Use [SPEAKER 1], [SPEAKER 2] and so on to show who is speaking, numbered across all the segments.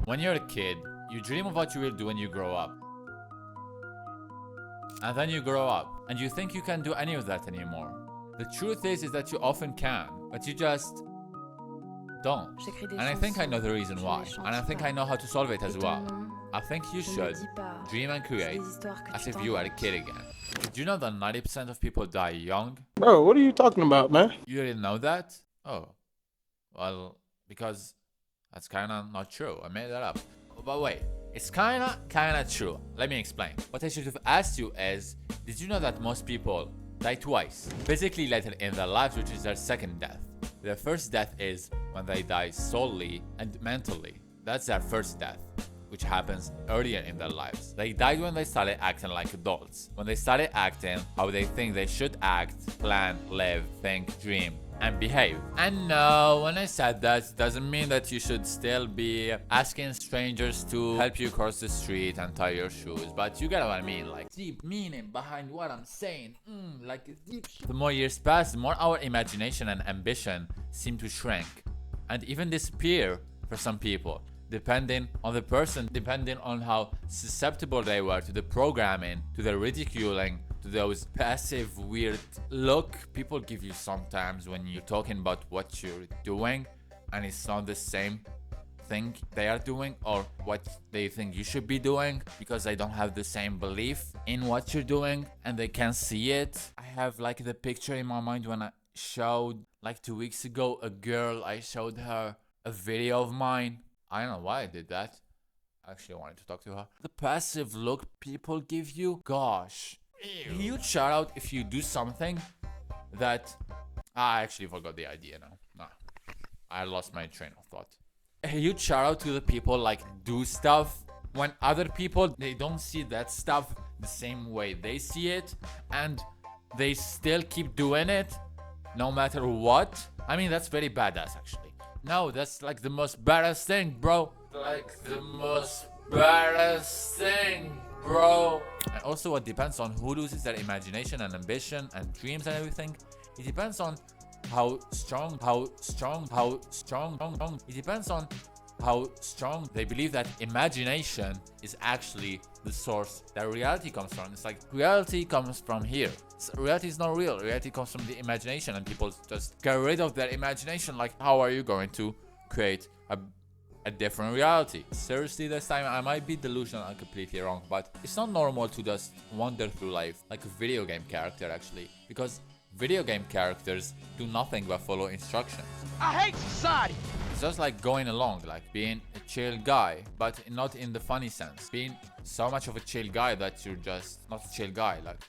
[SPEAKER 1] When you're a kid, you dream of what you will do when you grow up. And then you grow up, and you think you can't do any of that anymore. The truth is that you often can, but you just don't. And I think I know the reason why. And I think I know how to solve it as well. I think you should dream and create as if you were a kid again. Did you know that 90% of people die young?
[SPEAKER 2] Bro, what are you talking about, man?
[SPEAKER 1] You didn't know that? Oh. Well, because that's kinda not true. I made that up. But wait, it's kinda true. Let me explain. What I should have asked you is, did you know that most people die twice? Physically later in their lives, which is their second death. Their first death is when they die solely and mentally. That's their first death, which happens earlier in their lives. They died when they started acting like adults. When they started acting how they think they should act, plan, live, think, dream, and behave. And no, when I said that, it doesn't mean that you should still be asking strangers to help you cross the street and tie your shoes, but you get what I mean, like deep meaning behind what I'm saying, like deep. The more years pass, the more our imagination and ambition seem to shrink and even disappear for some people, depending on the person, depending on how susceptible they were to the programming, to the ridiculing, to those passive weird look people give you sometimes when you're talking about what you're doing and it's not the same thing they are doing or what they think you should be doing, because they don't have the same belief in what you're doing and they can't see it. I have like the picture in my mind when I showed like 2 weeks ago a girl, I showed her a video of mine. I don't know why I did that. I actually wanted to talk to her. The passive look people give you, gosh. A huge shout out if you do something that I actually forgot the idea now. Nah, I lost my train of thought. A huge shout out to the people like do stuff when other people, they don't see that stuff the same way they see it and they still keep doing it no matter what. I mean, that's very badass actually. No, that's like the most badass thing, bro. Like the most badass thing, bro. And also it depends on who loses their imagination and ambition and dreams and everything. It depends on how strong it depends on how strong they believe that imagination is actually the source that reality comes from. It's like reality comes from here. Reality is not real. Reality comes from the imagination, and people just get rid of their imagination. Like, how are you going to create a different reality? Seriously, this time I might be delusional and completely wrong, but it's not normal to just wander through life like a video game character actually, because video game characters do nothing but follow instructions.
[SPEAKER 3] I hate society.
[SPEAKER 1] It's just like going along, like being a chill guy, but not in the funny sense. Being so much of a chill guy that you're just not a chill guy, like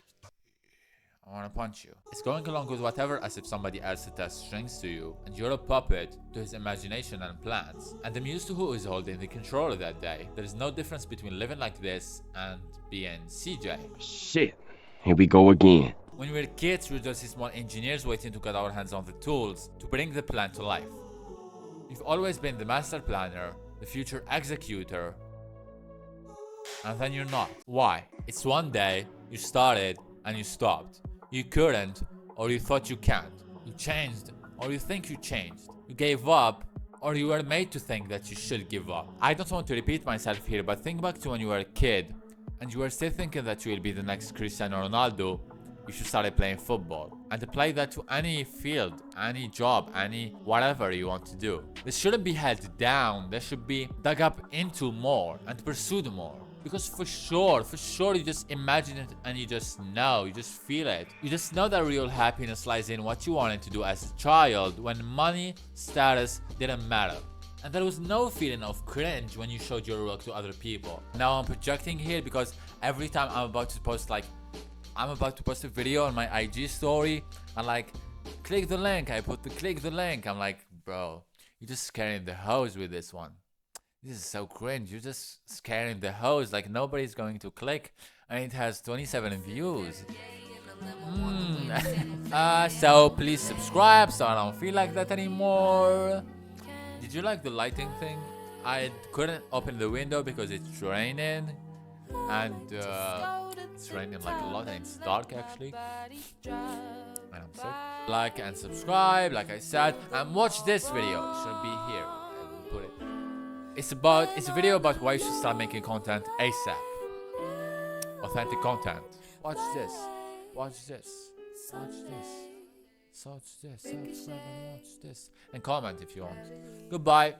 [SPEAKER 1] I wanna punch you. It's going along with whatever as if somebody else attests strings to you and you're a puppet to his imagination and plans. And I'm used to who is holding the controller that day. There is no difference between living like this and being CJ.
[SPEAKER 2] Shit, here we go again.
[SPEAKER 1] When we were kids, we were just small engineers waiting to get our hands on the tools to bring the plan to life. You've always been the master planner, the future executor, and then you're not. Why? It's one day you started and you stopped. You couldn't, or you thought you can't. You changed, or you think you changed. You gave up, or you were made to think that you should give up. I don't want to repeat myself here, but think back to when you were a kid and you were still thinking that you will be the next Cristiano Ronaldo. You should start playing football and apply that to any field, any job, any whatever you want to do. This shouldn't be held down. This should be dug up into more and pursued more. Because for sure you just imagine it and you just know, you just feel it. You just know that real happiness lies in what you wanted to do as a child when money, status didn't matter. And there was no feeling of cringe when you showed your work to other people. Now I'm projecting here because every time I'm about to post a video on my IG story and like, click the link, I put the click the link. I'm like, bro, you're just scaring the hose with this one. This is so cringe. You're just scaring the hose, like nobody's going to click and it has 27 views. So please subscribe so I don't feel like that anymore. Did you like the lighting thing? I couldn't open the window because it's raining and it's raining like a lot and it's dark actually. And I'm sick. Like and subscribe, like I said, and watch this video. It should be here. I will put it. It's a video about why you should start making content ASAP. Authentic content. Watch this. Watch this. Watch this. Watch this. Subscribe and watch this. And comment if you want. Goodbye.